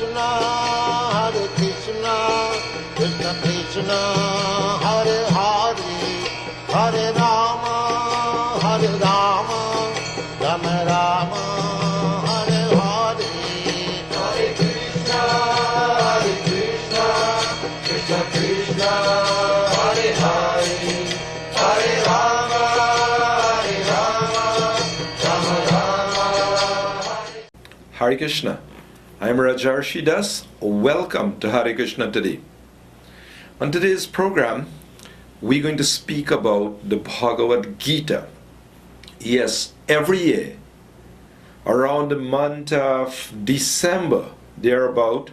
Krishna, Hare Krishna, Krishna Krishna, Hare Hare, Hare Rama, Rama Rama, Hare Hare. Hare Krishna, Krishna Krishna, Hare Hare, Hare Rama, Rama Rama. Hare Krishna. I am Rajarsi Dasa. Welcome to Hare Krishna today. On today's program, we're going to speak about the Bhagavad Gita. Yes, every year, around the month of December, thereabout,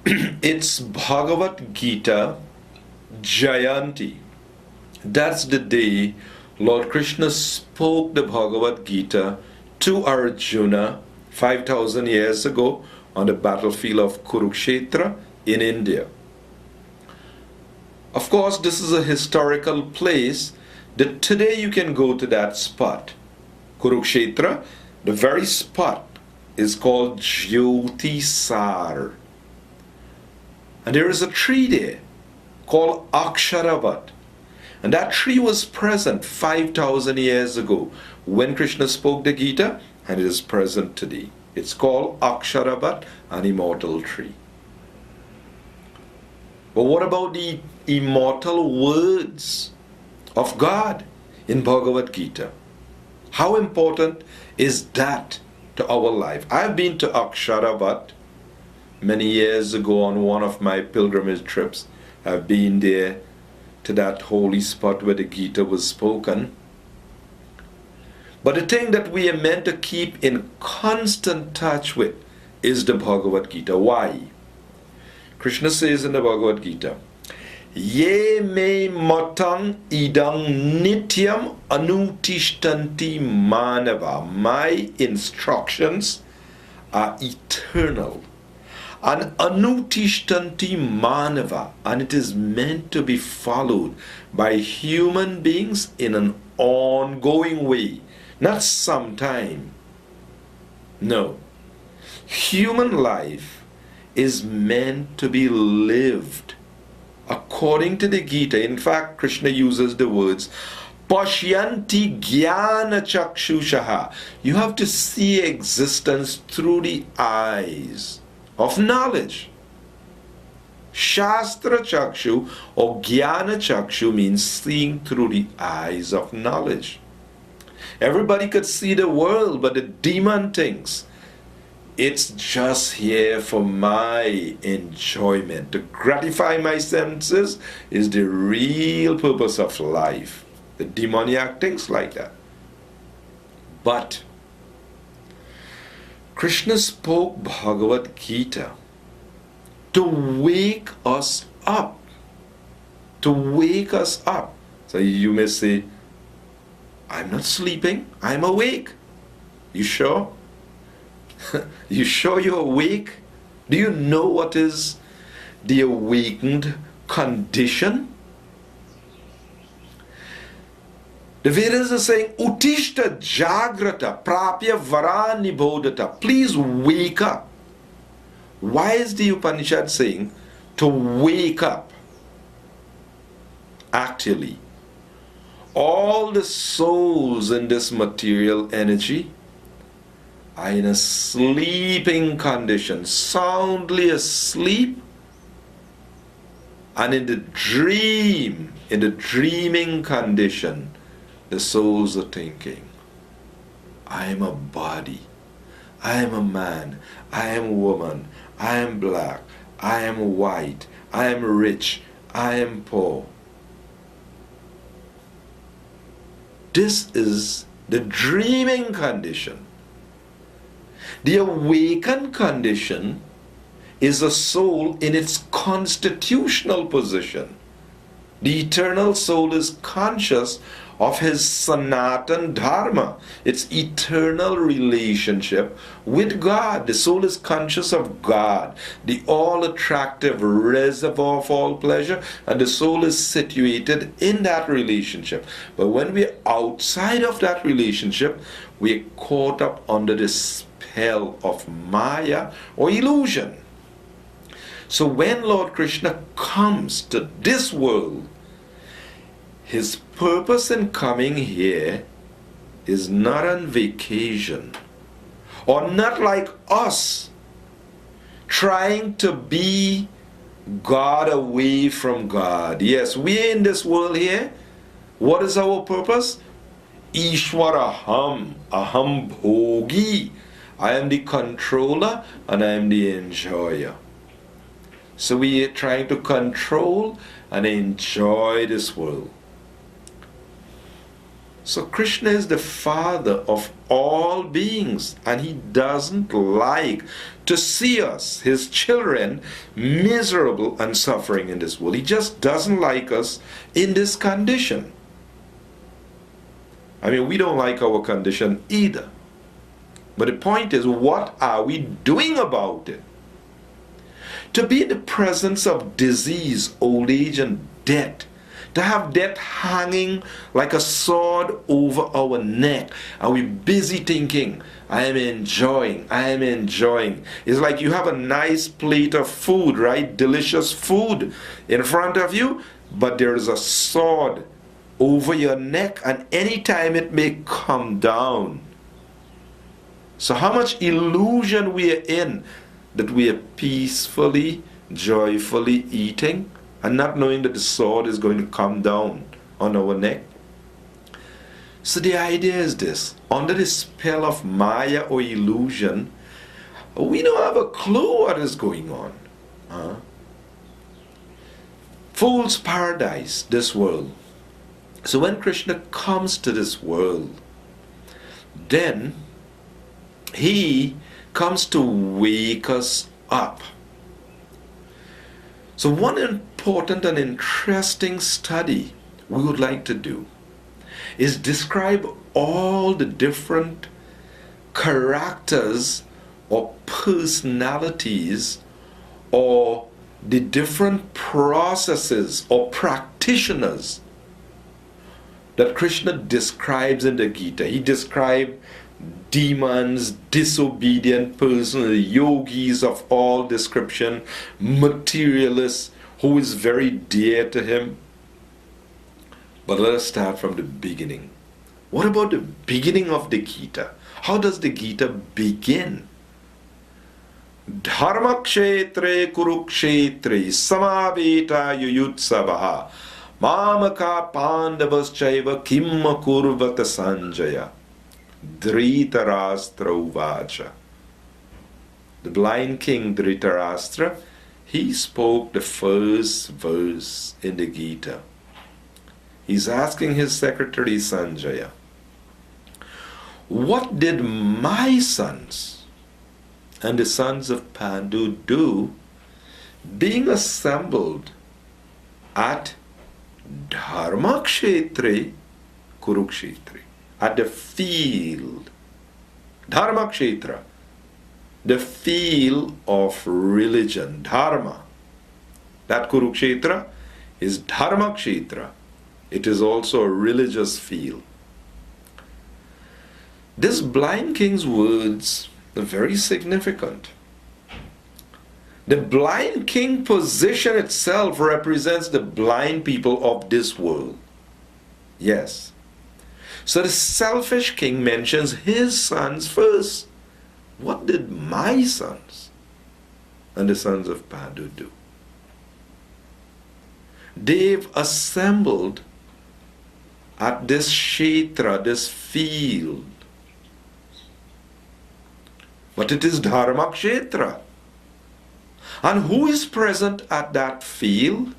it's Bhagavad Gita Jayanti. That's the day Lord Krishna spoke the Bhagavad Gita to Arjuna 5,000 years ago on the battlefield of Kurukshetra in India. Of course, this is a historical place that today you can go to that spot. Kurukshetra, the very spot, is called Jyotisar. And there is a tree there called Aksharavat. And that tree was present 5,000 years ago when Krishna spoke the Gita, and it is present today. It's called Aksharavat, an immortal tree. But what about the immortal words of God in Bhagavad Gita? How important is that to our life? I've been to Aksharavat many years ago on one of my pilgrimage trips. I've been there to that holy spot where the Gita was spoken. But the thing that we are meant to keep in constant touch with is the Bhagavad Gita. Why? Krishna says in the Bhagavad Gita, Ye me matang idang nityam anutishtanti manava. My instructions are eternal. And anutishtanti manava. And it is meant to be followed by human beings in an ongoing way. Not sometime. No. Human life is meant to be lived according to the Gita. In fact, Krishna uses the words Pashyanti Jnana Chakshushaha. You have to see existence through the eyes of knowledge. Shastra Chakshu or Jnana Chakshu means seeing through the eyes of knowledge. Everybody could see the world, but the demon thinks it's just here for my enjoyment. To gratify my senses is the real purpose of life. The demoniac thinks like that. But Krishna spoke Bhagavad Gita to wake us up. To wake us up. So you may say, I'm not sleeping, I'm awake. You sure? You sure you're awake? Do you know what is the awakened condition? The Vedas are saying, Utishta Jagrata Prapya Varani Bodhata. Please wake up. Why is the Upanishad saying to wake up? Actually, all the souls in this material energy are in a sleeping condition, soundly asleep, and in the dreaming condition, the souls are thinking, I am a body, I am a man, I am a woman, I am black, I am white, I am rich, I am poor. This is the dreaming condition. The awakened condition is a soul in its constitutional position. The eternal soul is conscious of his Sanatan Dharma, its eternal relationship with God. The soul is conscious of God, the all-attractive reservoir of all pleasure, and the soul is situated in that relationship. But when we're outside of that relationship, we're caught up under the spell of Maya or illusion. So when Lord Krishna comes to this world, his purpose in coming here is not on vacation, or not like us trying to be God away from God. Yes, we're in this world here. What is our purpose? Ishwaraham, aham bhogi. I am the controller and I am the enjoyer. So we are trying to control and enjoy this world. So Krishna is the father of all beings, and he doesn't like to see us, his children, miserable and suffering in this world. He just doesn't like us in this condition. I mean, we don't like our condition either. But the point is, what are we doing about it? To be in the presence of disease, old age, and death, to have death hanging like a sword over our neck, and we're busy thinking, I am enjoying. It's like you have a nice plate of food, right? Delicious food in front of you, but there is a sword over your neck, and anytime it may come down. So how much illusion we are in, that we are peacefully, joyfully eating, and not knowing that the sword is going to come down on our neck. So the idea is this: under the spell of Maya or illusion, we don't have a clue what is going on. Fool's paradise, this world. So when Krishna comes to this world, then he comes to wake us up. So one important and interesting study we would like to do is describe all the different characters or personalities or the different processes or practitioners that Krishna describes in the Gita. He described demons, disobedient persons, yogis of all description, materialists who is very dear to him. But let us start from the beginning. What about the beginning of the Gita? How does the Gita begin? Dharmakshetre kurukshetre samaveta yuyutsavaha mamaka pandavaschaiva kimma kurvata sanjaya. Dhritarashtra uvacha. The blind king Dhritarashtra, he spoke the first verse in the Gita. He's asking his secretary Sanjaya, what did my sons and the sons of Pandu do being assembled at Dharmakshetre Kurukshetre? At the field, Dharmakshetra, the field of religion, Dharma. That Kurukshetra is Dharmakshetra. It is also a religious field. This blind king's words are very significant. The blind king position itself represents the blind people of this world. Yes. So the selfish king mentions his sons first. What did my sons and the sons of Pandu do? They've assembled at this kshetra, this field. But it is Dharma kshetra. And who is present at that field?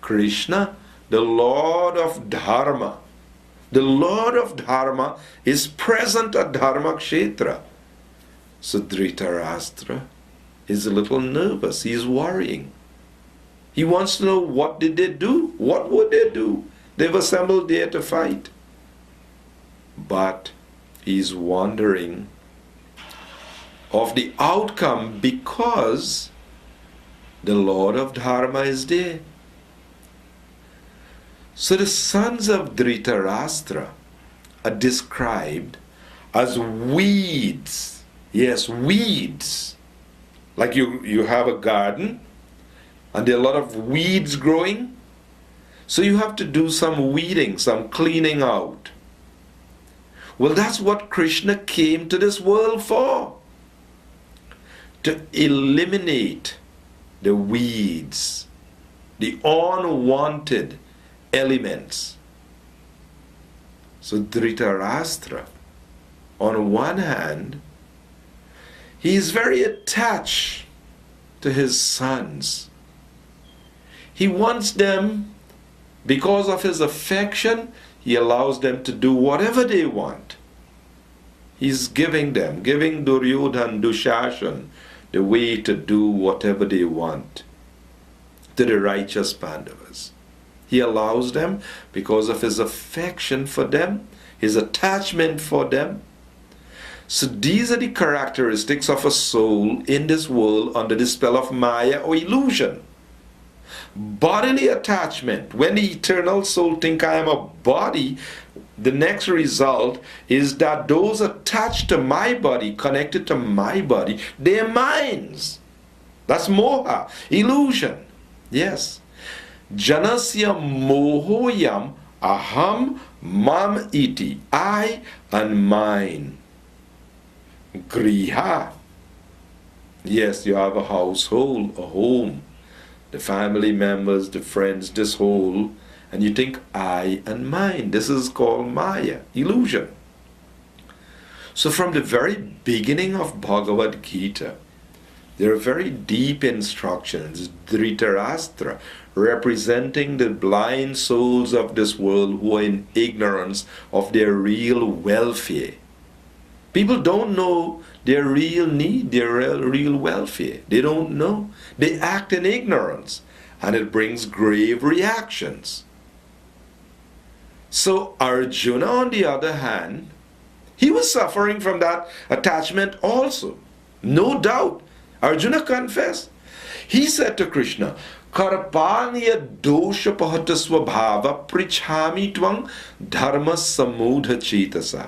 Krishna, the Lord of Dharma. The Lord of Dharma is present at Dharma kshetra. So Dhritarashtra is a little nervous. He's worrying. He wants to know, what did they do? What would they do? They've assembled there to fight. But he's wondering of the outcome because the Lord of Dharma is there. So the sons of Dhritarashtra are described as weeds. Yes, weeds. Like you have a garden and there are a lot of weeds growing. So you have to do some weeding, some cleaning out. Well, that's what Krishna came to this world for. To eliminate the weeds, the unwanted elements. So Dhritarashtra, on one hand, he is very attached to his sons. He wants them, because of his affection, he allows them to do whatever they want. He's giving Duryodhana, Dushashan, the way to do whatever they want to the righteous Pandavas. He allows them because of his affection for them, his attachment for them. So these are the characteristics of a soul in this world under the spell of Maya or illusion. Bodily attachment. When the eternal soul think I am a body, the next result is that those attached to my body, connected to my body, they're minds. That's moha, illusion. Yes. Janasya mohoyam aham mam iti. I and mine. Griha. Yes, you have a household, a home, the family members, the friends, this whole, and you think I and mine. This is called Maya, illusion. So from the very beginning of Bhagavad Gita, there are very deep instructions, Dhritarashtra, representing the blind souls of this world who are in ignorance of their real welfare. People don't know their real need, their real welfare. They don't know. They act in ignorance, and it brings grave reactions. So Arjuna, on the other hand, he was suffering from that attachment also. No doubt. Arjuna confessed. He said to Krishna, Karpanya dosha pahata swabhava prichhami tvang dharma samudha chetasa.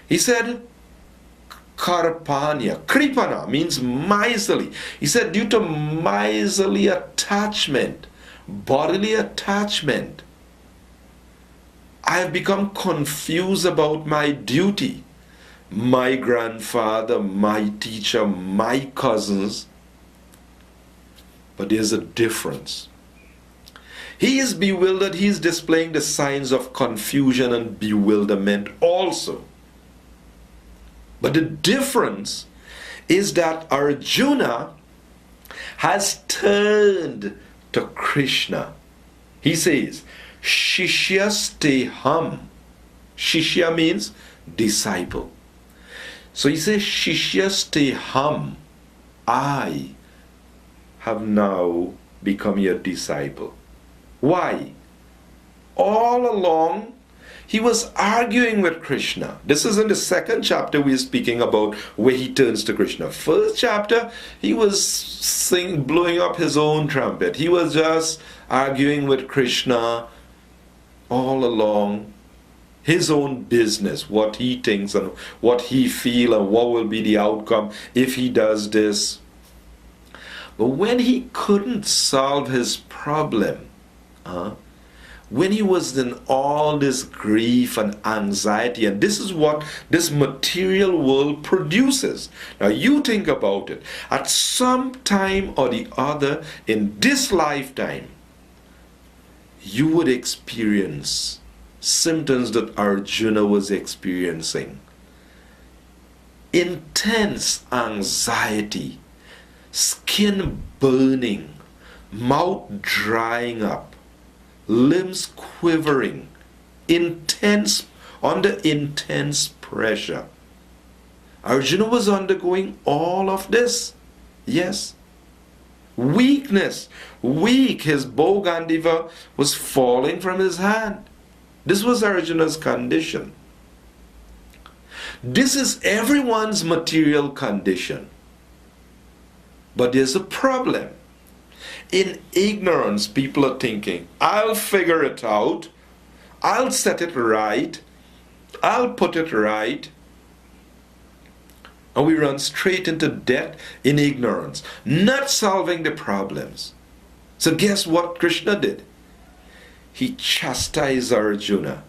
He said, Karpanya, Kripana means miserly. He said, due to miserly attachment, bodily attachment, I have become confused about my duty. My grandfather, my teacher, my cousins. But there's a difference. He is bewildered. He is displaying the signs of confusion and bewilderment also. But the difference is that Arjuna has turned to Krishna. He says, Shishyasteham. Shishya means disciple. So he says, Shishyasteham. I have now become your disciple. Why? All along, he was arguing with Krishna. This is in the second chapter we are speaking about where he turns to Krishna. First chapter, he was blowing up his own trumpet. He was just arguing with Krishna all along. His own business, what he thinks and what he feels and what will be the outcome if he does this. But when he couldn't solve his problem, when he was in all this grief and anxiety, and this is what this material world produces. Now you think about it. At some time or the other in this lifetime, you would experience symptoms that Arjuna was experiencing. Intense anxiety, skin burning, mouth drying up, limbs quivering, under intense pressure. Arjuna was undergoing all of this. Yes. Weakness, weak. His bow Gandiva was falling from his hand. This was Arjuna's condition. This is everyone's material condition. But there's a problem. In ignorance, people are thinking, I'll figure it out. I'll set it right. I'll put it right. And we run straight into debt in ignorance, not solving the problems. So guess what Krishna did? He chastised Arjuna.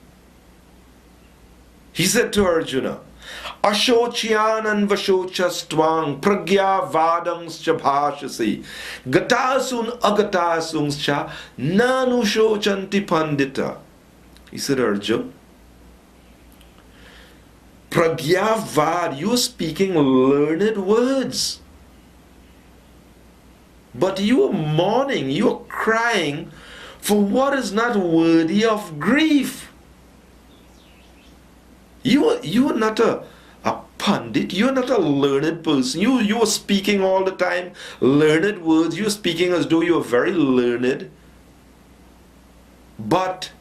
He said to Arjuna, Ashocyanan vashochastvang pragya vadamscha bhashasi gatasun agatasungscha nanushochanti pandita. He said, Arjuna, pragya vad, you're speaking learned words. But you are mourning, you are crying for what is not worthy of grief. You are not a pundit, you are not a learned person. You are speaking all the time learned words. You are speaking as though you are very learned. But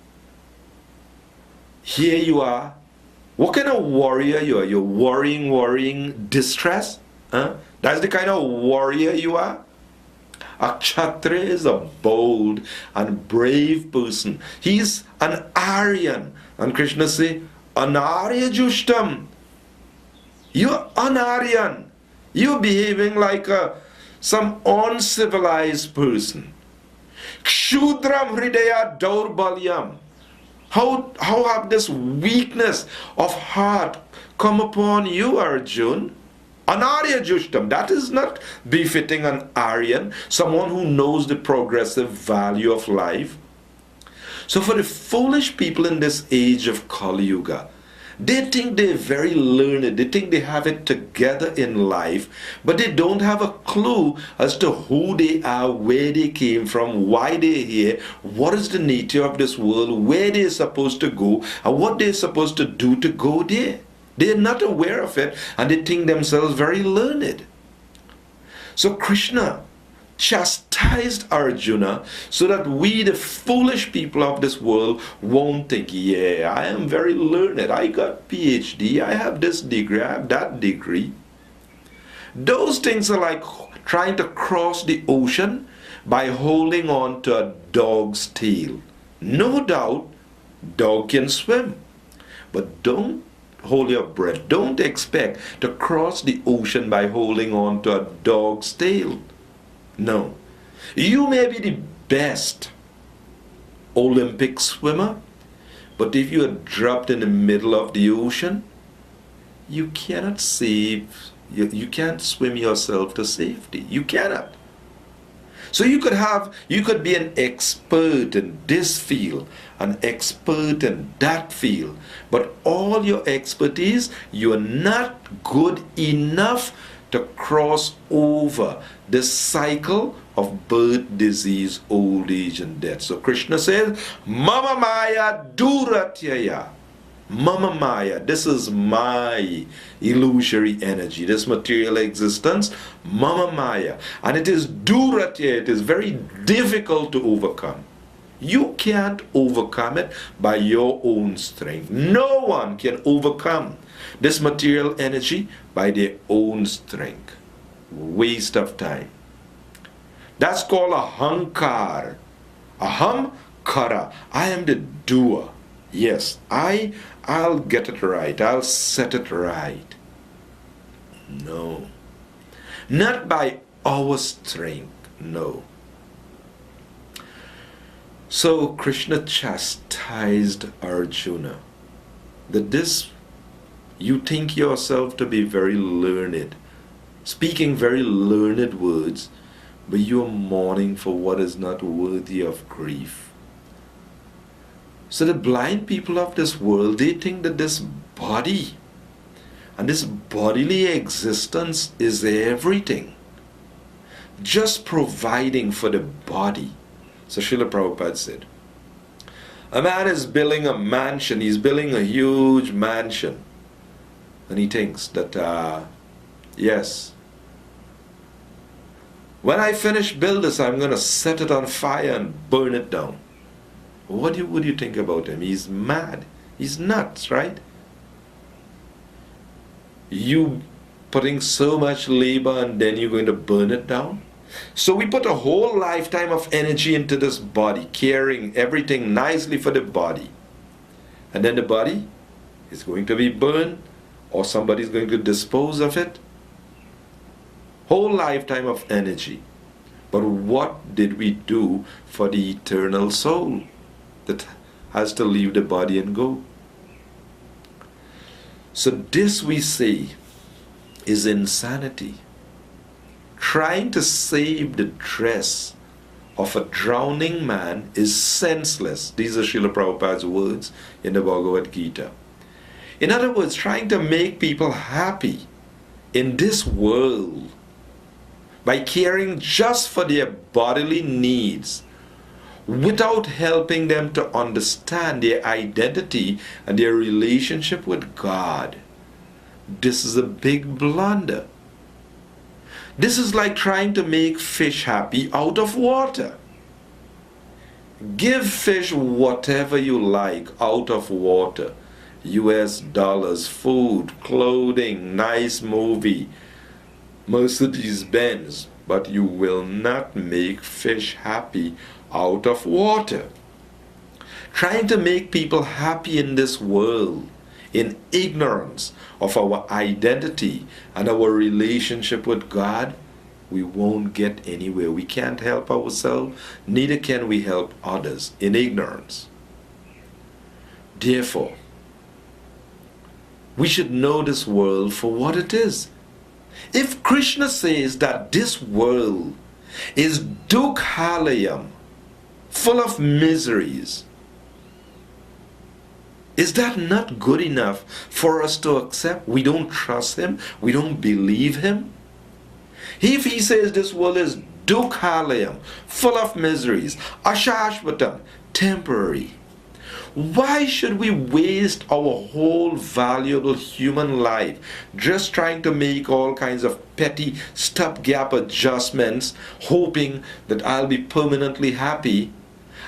here you are. What kind of warrior you are? You're worrying, distress? Huh? That's the kind of warrior you are? A Kshatriya is a bold and brave person. He's an Aryan. And Krishna say, Anarya Jushtam. You're an-Aryan. You're behaving like some uncivilized person. Kshudram Hridaya Daurbalyam. How have this weakness of heart come upon you, Arjuna? Anarya Jushtam, that is not befitting an Aryan, someone who knows the progressive value of life. So for the foolish people in this age of Kali Yuga, they think they're very learned, they think they have it together in life, but they don't have a clue as to who they are, where they came from, why they're here, what is the nature of this world, where they're supposed to go, and what they're supposed to do to go there. They're not aware of it, and they think themselves very learned. So Krishna chastised Arjuna so that we, the foolish people of this world, won't think, yeah, I am very learned, I got PhD, I have this degree, I have that degree. Those things are like trying to cross the ocean by holding on to a dog's tail. No doubt, dog can swim, but don't hold your breath. Don't expect to cross the ocean by holding on to a dog's tail. No. You may be the best Olympic swimmer, but if you are dropped in the middle of the ocean, you cannot save, you can't swim yourself to safety. You cannot. So you could be an expert in this field, an expert in that field, but all your expertise, you are not good enough to cross over this cycle of birth, disease, old age, and death. So Krishna says, Mama Maya Duratyaya. Mama Maya, this is my illusory energy, this material existence, Mama Maya. And it is Duratya, it is very difficult to overcome. You can't overcome it by your own strength. No one can overcome this material energy by their own strength. Waste of time. That's called a hankar. Ahamkara. I am the doer. Yes, I'll get it right. I'll set it right. No. Not by our strength. No. So Krishna chastised Arjuna that this, you think yourself to be very learned, speaking very learned words, but you are mourning for what is not worthy of grief. So the blind people of this world, they think that this body and this bodily existence is everything, just providing for the body. So Srila Prabhupada said, a man is building a mansion, he's building a huge mansion, and he thinks that, yes, when I finish build this, I'm going to set it on fire and burn it down. What would you think about him? He's mad. He's nuts, right? You putting so much labor and then you're going to burn it down? So we put a whole lifetime of energy into this body, caring everything nicely for the body. And then the body is going to be burned, or somebody's going to dispose of it. whole lifetime of energy. But what did we do for the eternal soul that has to leave the body and go? So this, we say, is insanity. Trying to save the dress of a drowning man is senseless. These are Srila Prabhupada's words in the Bhagavad Gita. In other words, trying to make people happy in this world by caring just for their bodily needs without helping them to understand their identity and their relationship with God. This is a big blunder. This is like trying to make fish happy out of water. Give fish whatever you like out of water. US dollars, food, clothing, nice movie, Mercedes Benz, but you will not make fish happy out of water. Trying to make people happy in this world, in ignorance of our identity and our relationship with God, we won't get anywhere. We can't help ourselves, neither can we help others in ignorance. Therefore, we should know this world for what it is. If Krishna says that this world is dukhalayam, full of miseries, is that not good enough for us to accept? We don't trust him. We don't believe him. If he says this world is dukhalayam, full of miseries, ashashvatam, temporary, why should we waste our whole valuable human life just trying to make all kinds of petty stopgap adjustments, hoping that I'll be permanently happy,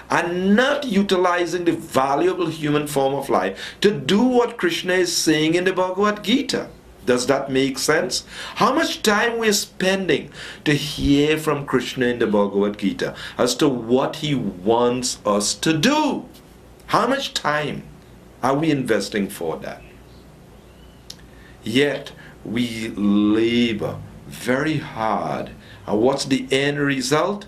and not utilizing the valuable human form of life to do what Krishna is saying in the Bhagavad Gita? Does that make sense? How much time we're spending to hear from Krishna in the Bhagavad Gita as to what he wants us to do? How much time are we investing for that? Yet we labor very hard. And what's the end result?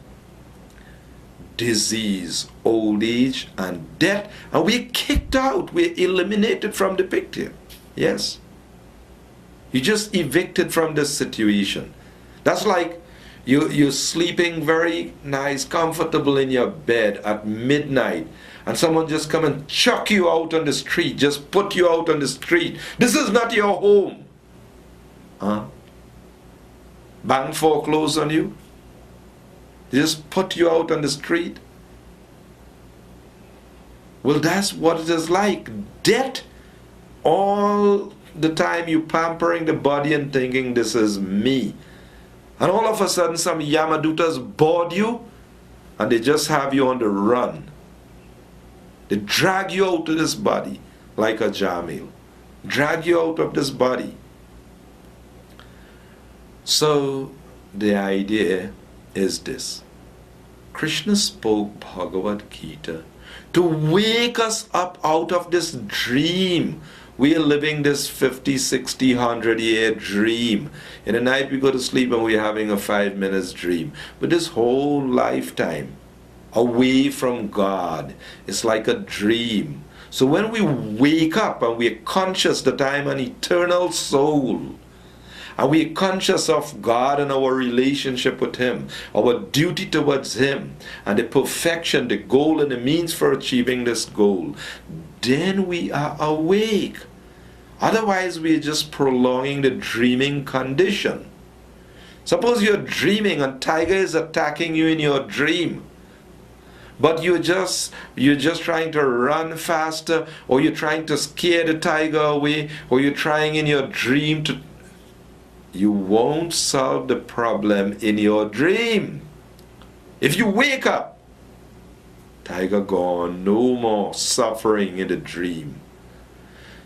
Disease, old age, and death. And we're kicked out. We're eliminated from the picture. Yes. You're just evicted from this situation. That's like you're sleeping very nice, comfortable in your bed at midnight, and someone just come and chuck you out on the street, just put you out on the street. This is not your home. Huh? Bank foreclose on you? They just put you out on the street? Well, that's what it is like. Death. All the time you pampering the body and thinking this is me. And all of a sudden some Yamadutas board you and they just have you on the run. They drag you out of this body like a Jamil. Drag you out of this body. So the idea is this. Krishna spoke Bhagavad Gita to wake us up out of this dream. We are living this 50, 60, 100-year dream. In the night we go to sleep and we're having a 5 minutes dream. But this whole lifetime away from God is like a dream. So when we wake up and we're conscious that I'm an eternal soul, and we're conscious of God and our relationship with him, our duty towards him, and the perfection, the goal, and the means for achieving this goal, then we are awake. Otherwise, we're just prolonging the dreaming condition. Suppose you're dreaming and tiger is attacking you in your dream, but you're just trying to run faster, or you're trying to scare the tiger away, or you're trying in your dream to... You won't solve the problem in your dream. If you wake up, tiger gone, no more suffering in the dream.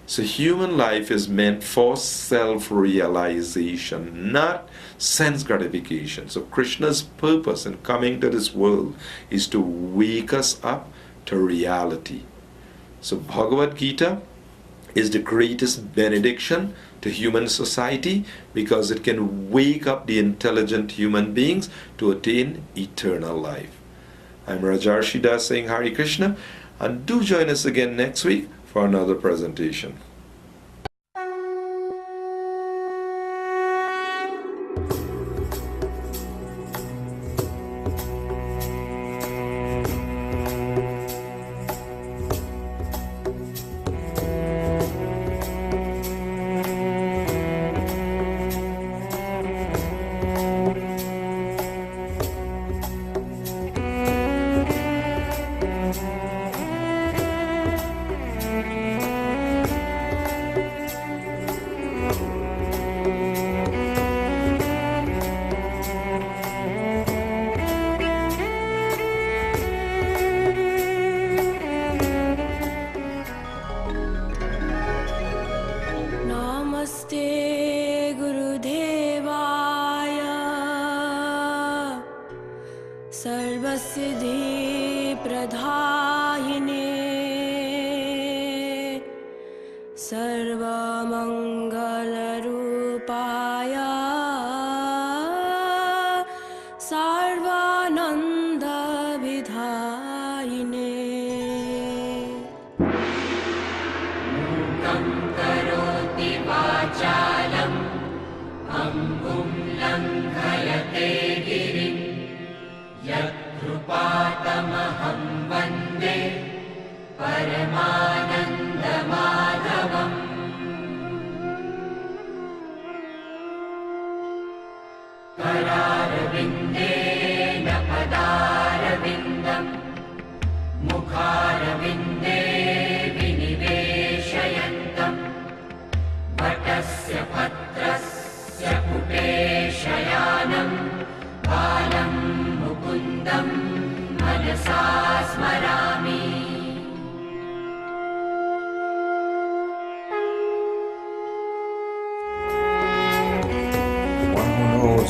So human life is meant for self-realization, not sense gratification. So Krishna's purpose in coming to this world is to wake us up to reality. So Bhagavad Gita is the greatest benediction to human society because it can wake up the intelligent human beings to attain eternal life. I'm Rajarsi Dasa saying Hare Krishna, and do join us again next week for another presentation.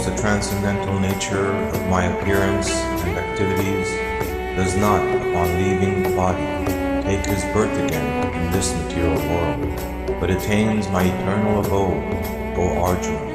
The transcendental nature of my appearance and activities does not, upon leaving the body, take his birth again in this material world, but attains my eternal abode, O Arjuna.